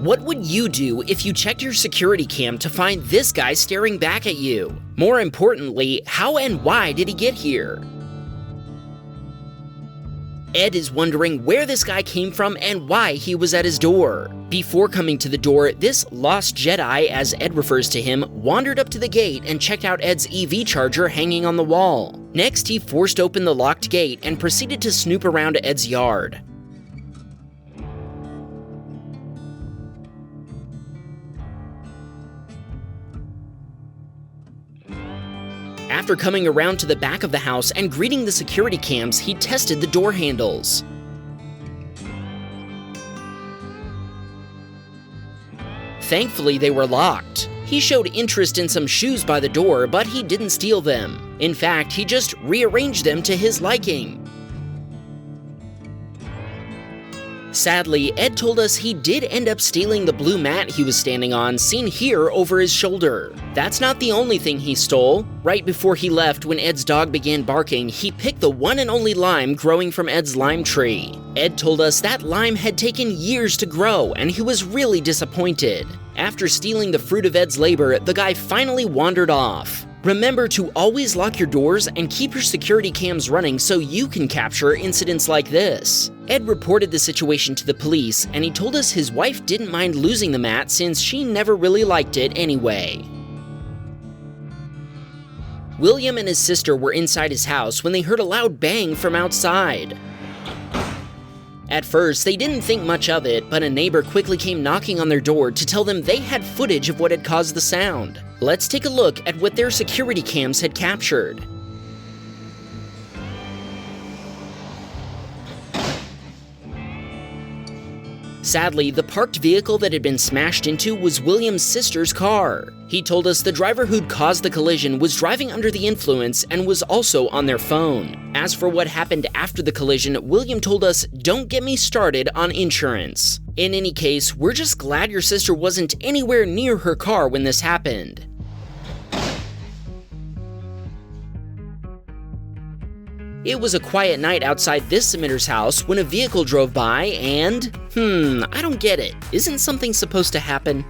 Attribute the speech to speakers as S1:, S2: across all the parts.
S1: What would you do if you checked your security cam to find this guy staring back at you? More importantly, how and why did he get here? Ed is wondering where this guy came from and why he was at his door. Before coming to the door, this lost Jedi, as Ed refers to him, wandered up to the gate and checked out Ed's EV charger hanging on the wall. Next, he forced open the locked gate and proceeded to snoop around Ed's yard. After coming around to the back of the house and greeting the security cams, he tested the door handles. Thankfully, they were locked. He showed interest in some shoes by the door, but he didn't steal them. In fact, he just rearranged them to his liking. Sadly, Ed told us he did end up stealing the blue mat he was standing on, seen here over his shoulder. That's not the only thing he stole. Right before he left, when Ed's dog began barking, he picked the one and only lime growing from Ed's lime tree. Ed told us that lime had taken years to grow, and he was really disappointed. After stealing the fruit of Ed's labor, the guy finally wandered off. Remember to always lock your doors and keep your security cams running so you can capture incidents like this. Ed reported the situation to the police, and he told us his wife didn't mind losing the mat since she never really liked it anyway. William and his sister were inside his house when they heard a loud bang from outside. At first, they didn't think much of it, but a neighbor quickly came knocking on their door to tell them they had footage of what had caused the sound. Let's take a look at what their security cams had captured. Sadly, the parked vehicle that had been smashed into was William's sister's car. He told us the driver who'd caused the collision was driving under the influence and was also on their phone. As for what happened after the collision, William told us, "Don't get me started on insurance." In any case, we're just glad your sister wasn't anywhere near her car when this happened. It was a quiet night outside this submitter's house when a vehicle drove by and… I don't get it. Isn't something supposed to happen?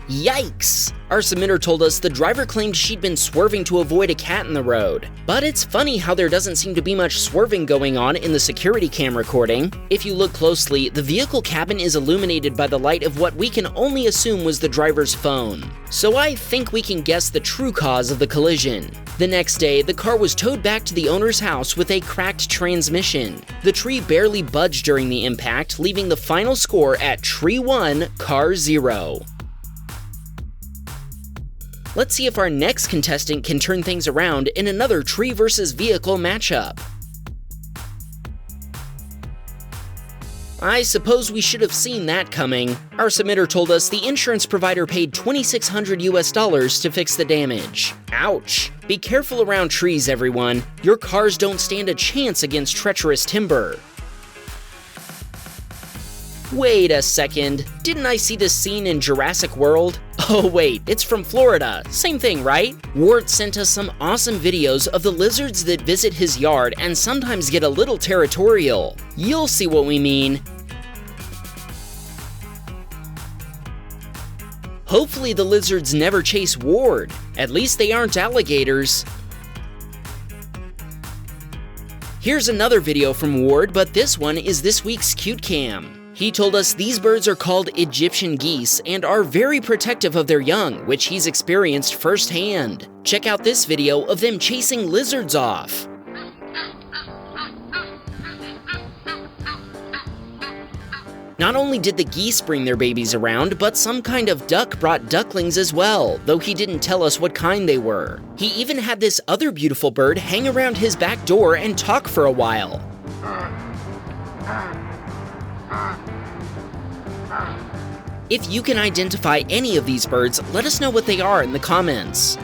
S1: Yikes! Our submitter told us the driver claimed she'd been swerving to avoid a cat in the road. But it's funny how there doesn't seem to be much swerving going on in the security cam recording. If you look closely, the vehicle cabin is illuminated by the light of what we can only assume was the driver's phone. So I think we can guess the true cause of the collision. The next day, the car was towed back to the owner's house with a cracked transmission. The tree barely budged during the impact, leaving the final score at tree 1, car 0. Let's see if our next contestant can turn things around in another tree versus vehicle matchup. I suppose we should have seen that coming. Our submitter told us the insurance provider paid $2,600 to fix the damage. Ouch! Be careful around trees, everyone. Your cars don't stand a chance against treacherous timber. Wait a second, didn't I see this scene in Jurassic World? Oh wait, it's from Florida. Same thing, right? Ward sent us some awesome videos of the lizards that visit his yard and sometimes get a little territorial. You'll see what we mean. Hopefully the lizards never chase Ward. At least they aren't alligators. Here's another video from Ward, but this one is this week's Cute Cam. He told us these birds are called Egyptian geese and are very protective of their young, which he's experienced firsthand. Check out this video of them chasing lizards off. Not only did the geese bring their babies around, but some kind of duck brought ducklings as well, though he didn't tell us what kind they were. He even had this other beautiful bird hang around his back door and talk for a while. If you can identify any of these birds, let us know what they are in the comments.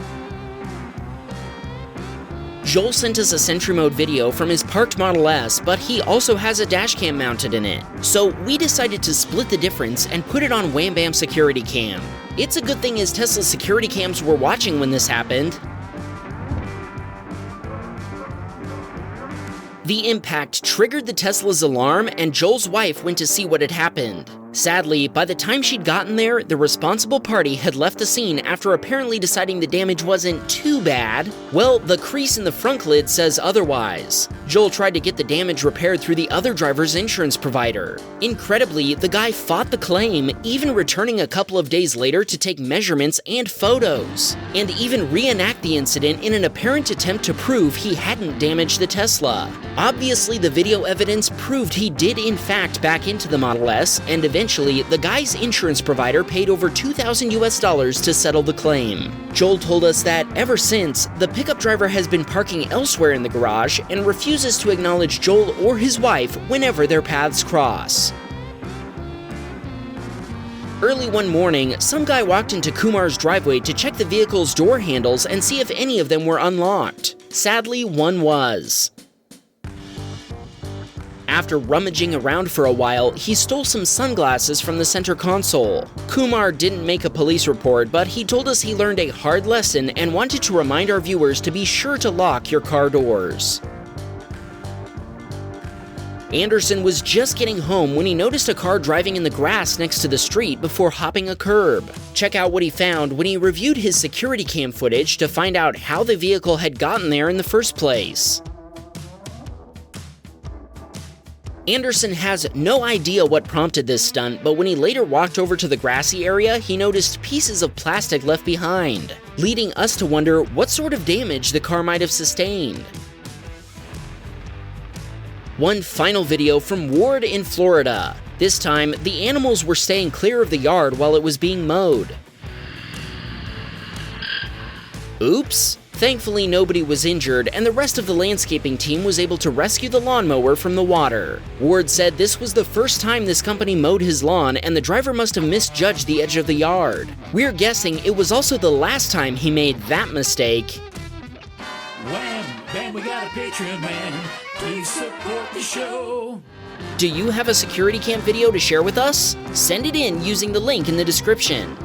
S1: Joel sent us a Sentry Mode video from his parked Model S, but he also has a dashcam mounted in it. So we decided to split the difference and put it on Wham Baam Securitycam. It's a good thing his Tesla security cams were watching when this happened. The impact triggered the Tesla's alarm, and Joel's wife went to see what had happened. Sadly, by the time she'd gotten there, the responsible party had left the scene after apparently deciding the damage wasn't too bad. Well, the crease in the front lid says otherwise. Joel tried to get the damage repaired through the other driver's insurance provider. Incredibly, the guy fought the claim, even returning a couple of days later to take measurements and photos, and even reenact the incident in an apparent attempt to prove he hadn't damaged the Tesla. Obviously, the video evidence proved he did in fact back into the Model S, and eventually, the guy's insurance provider paid over $2,000 to settle the claim. Joel told us that ever since, the pickup driver has been parking elsewhere in the garage and refuses to acknowledge Joel or his wife whenever their paths cross. Early one morning, some guy walked into Kumar's driveway to check the vehicle's door handles and see if any of them were unlocked. Sadly, one was. After rummaging around for a while, he stole some sunglasses from the center console. Kumar didn't make a police report, but he told us he learned a hard lesson and wanted to remind our viewers to be sure to lock your car doors. Anderson was just getting home when he noticed a car driving in the grass next to the street before hopping a curb. Check out what he found when he reviewed his security cam footage to find out how the vehicle had gotten there in the first place. Anderson has no idea what prompted this stunt, but when he later walked over to the grassy area, he noticed pieces of plastic left behind, leading us to wonder what sort of damage the car might have sustained. One final video from Ward in Florida. This time, the animals were staying clear of the yard while it was being mowed. Oops! Thankfully, nobody was injured, and the rest of the landscaping team was able to rescue the lawnmower from the water. Ward said this was the first time this company mowed his lawn, and the driver must have misjudged the edge of the yard. We're guessing it was also the last time he made that mistake.
S2: Wham Bam, we got a Patreon, man. Please support the show.
S1: Do you have a security cam video to share with us? Send it in using the link in the description.